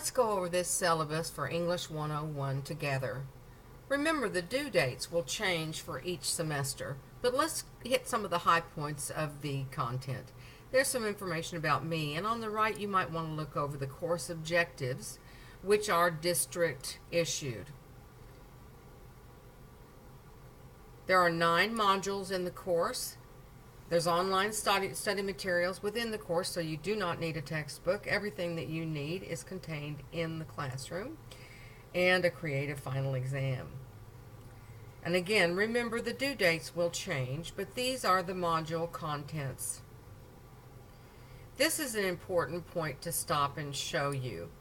let's go over this syllabus for English 101 together. Remember, the due dates will change for each semester, but let's hit some of the high points of the content. There's some information about me, and on the right you might want to look over the course objectives, which are district issued. There are 9 modules in the course. There's online study materials within the course, so you do not need a textbook. Everything that you need is contained in the classroom, and a creative final exam. And again, remember the due dates will change, but these are the module contents. This is an important point to stop and show you.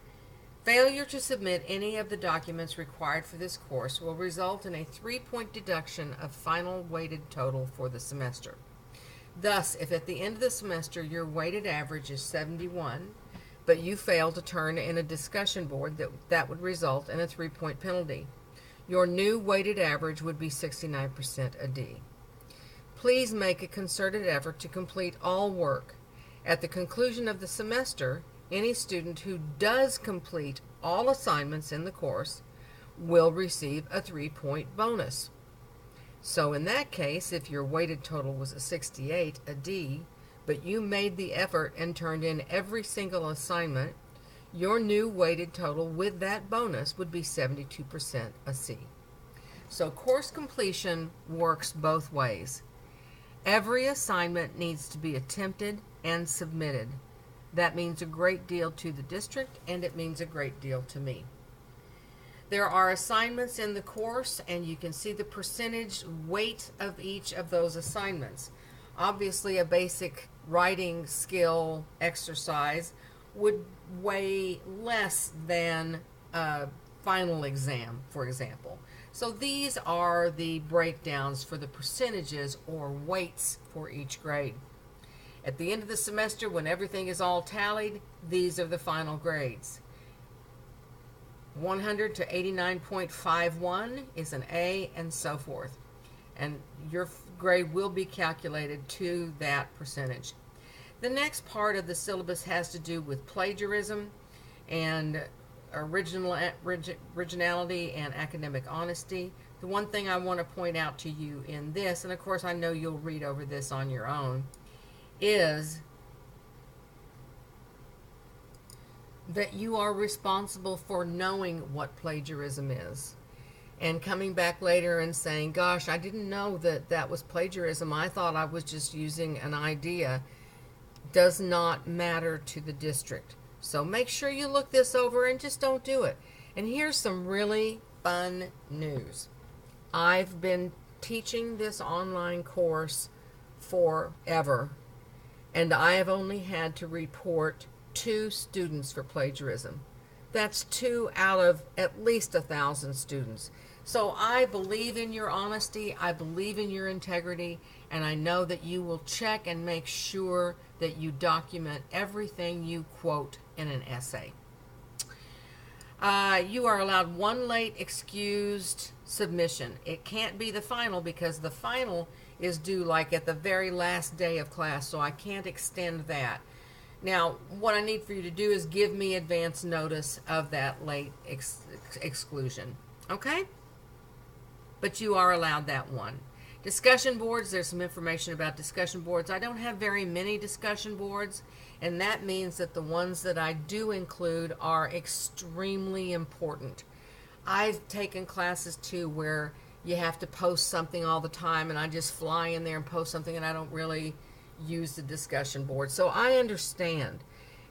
Failure to submit any of the documents required for this course will result in a 3-point deduction of final weighted total for the semester. Thus, if at the end of the semester your weighted average is 71, but you fail to turn in a discussion board, that would result in a 3-point penalty. Your new weighted average would be 69% a D. Please make a concerted effort to complete all work. At the conclusion of the semester, any student who does complete all assignments in the course will receive a 3-point bonus. So in that case, if your weighted total was a 68, a D, but you made the effort and turned in every single assignment, your new weighted total with that bonus would be 72% a C. So course completion works both ways. Every assignment needs to be attempted and submitted. That means a great deal to the district, and it means a great deal to me. There are assignments in the course, and you can see the percentage weight of each of those assignments. Obviously, a basic writing skill exercise would weigh less than a final exam, for example. So these are the breakdowns for the percentages or weights for each grade. At the end of the semester, when everything is all tallied, these are the final grades. 100 to 89.51 is an A, and so forth. And your grade will be calculated to that percentage. The next part of the syllabus has to do with plagiarism and originality and academic honesty. The one thing I want to point out to you in this, and of course I know you'll read over this on your own, is that you are responsible for knowing what plagiarism is. And coming back later and saying, gosh, I didn't know that that was plagiarism. I thought I was just using an idea, does not matter to the district. So make sure you look this over and just don't do it. And here's some really fun news. I've been teaching this online course forever, and I have only had to report 2 students for plagiarism. That's 2 out of at least 1,000 students. So I believe in your honesty, I believe in your integrity, and I know that you will check and make sure that you document everything you quote in an essay. You are allowed 1 late excused submission. It can't be the final because the final is due like at the very last day of class, so I can't extend that. Now, what I need for you to do is give me advance notice of that late exclusion, okay? But you are allowed that 1. Discussion boards, there's some information about discussion boards. I don't have very many discussion boards, and that means that the ones that I do include are extremely important. I've taken classes too where you have to post something all the time, and I just fly in there and post something, and I don't really use the discussion board. So I understand,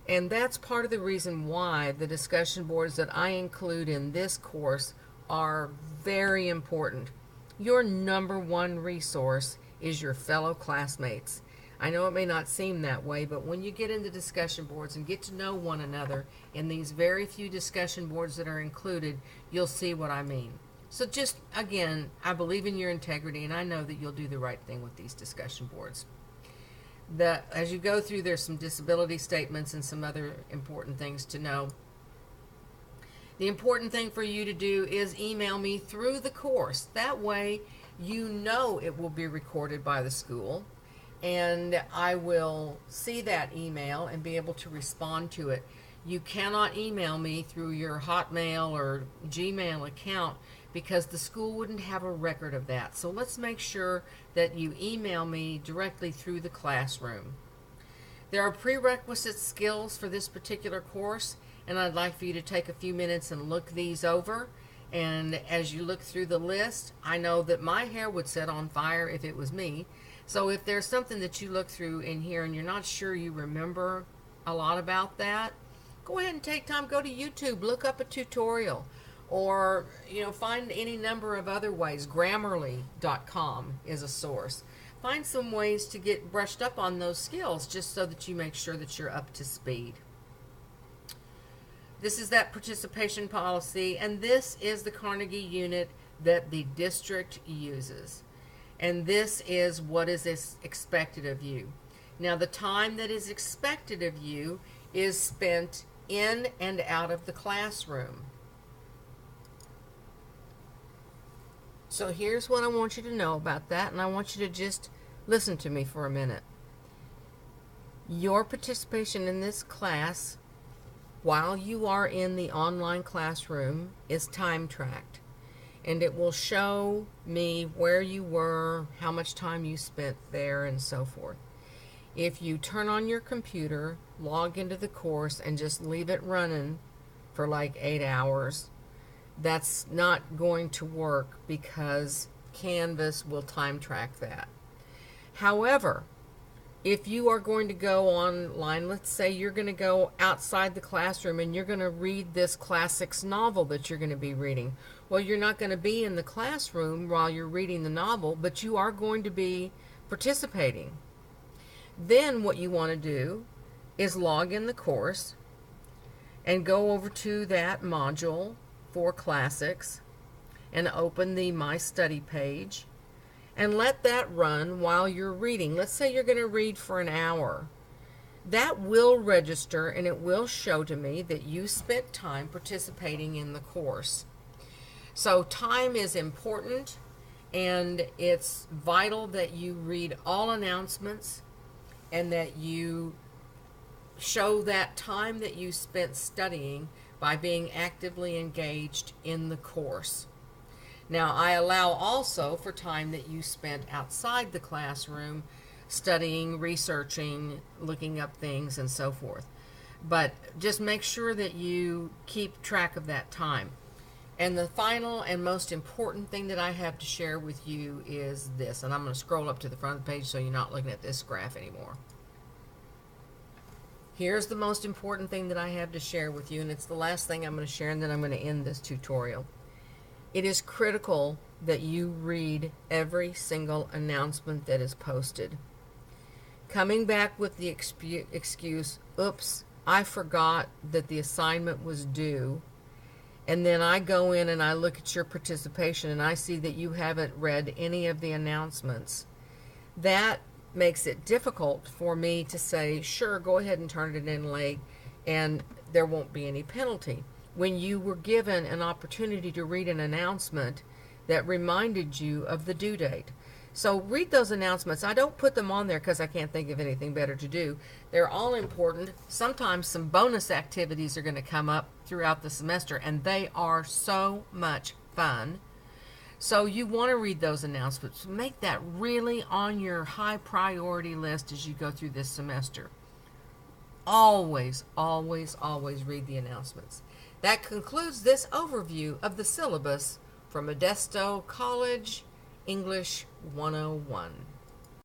and that's part of the reason why the discussion boards that I include in this course are very important. Your number 1 resource is your fellow classmates. I know it may not seem that way, but when you get into discussion boards and get to know one another in these very few discussion boards that are included, you'll see what I mean. So just, again, I believe in your integrity, and I know that you'll do the right thing with these discussion boards. As you go through, there's some disability statements and some other important things to know. The important thing for you to do is email me through the course. That way you know it will be recorded by the school, and I will see that email and be able to respond to it. You cannot email me through your Hotmail or Gmail account because the school wouldn't have a record of that. So let's make sure that you email me directly through the classroom. There are prerequisite skills for this particular course, and I'd like for you to take a few minutes and look these over. And as you look through the list, I know that my hair would set on fire if it was me. So if there's something that you look through in here and you're not sure you remember a lot about that, go ahead and take time, go to YouTube, look up a tutorial, or find any number of other ways. Grammarly.com is a source. Find some ways to get brushed up on those skills just so that you make sure that you're up to speed. This is that participation policy, and this is the Carnegie unit that the district uses. And this is what is expected of you. Now, the time that is expected of you is spent in and out of the classroom. So here's what I want you to know about that, and I want you to just listen to me for a minute. Your participation in this class while you are in the online classroom is time tracked, and it will show me where you were, how much time you spent there, and so forth. If you turn on your computer, log into the course, and just leave it running for like 8 hours, that's not going to work because Canvas will time track that. However, if you are going to go online, let's say you're going to go outside the classroom and you're going to read this classics novel that you're going to be reading. Well, you're not going to be in the classroom while you're reading the novel, but you are going to be participating. Then what you want to do is log in the course and go over to that module for classics and open the My Study page and let that run while you're reading. Let's say you're going to read for an hour. That will register and it will show to me that you spent time participating in the course. So time is important, and it's vital that you read all announcements and that you show that time that you spent studying by being actively engaged in the course. Now, I allow also for time that you spent outside the classroom studying, researching, looking up things, and so forth. But just make sure that you keep track of that time. And the final and most important thing that I have to share with you is this. And I'm going to scroll up to the front of the page so you're not looking at this graph anymore. Here's the most important thing that I have to share with you, and it's the last thing I'm going to share, and then I'm going to end this tutorial. It is critical that you read every single announcement that is posted. Coming back with the excuse, oops, I forgot that the assignment was due, and then I go in and I look at your participation and I see that you haven't read any of the announcements. That makes it difficult for me to say, sure, go ahead and turn it in late, and there won't be any penalty. When you were given an opportunity to read an announcement that reminded you of the due date. So read those announcements. I don't put them on there because I can't think of anything better to do. They're all important. Sometimes some bonus activities are going to come up throughout the semester, and they are so much fun. So you want to read those announcements. Make that really on your high priority list as you go through this semester. Always, always, always read the announcements. That concludes this overview of the syllabus from Modesto College English 101.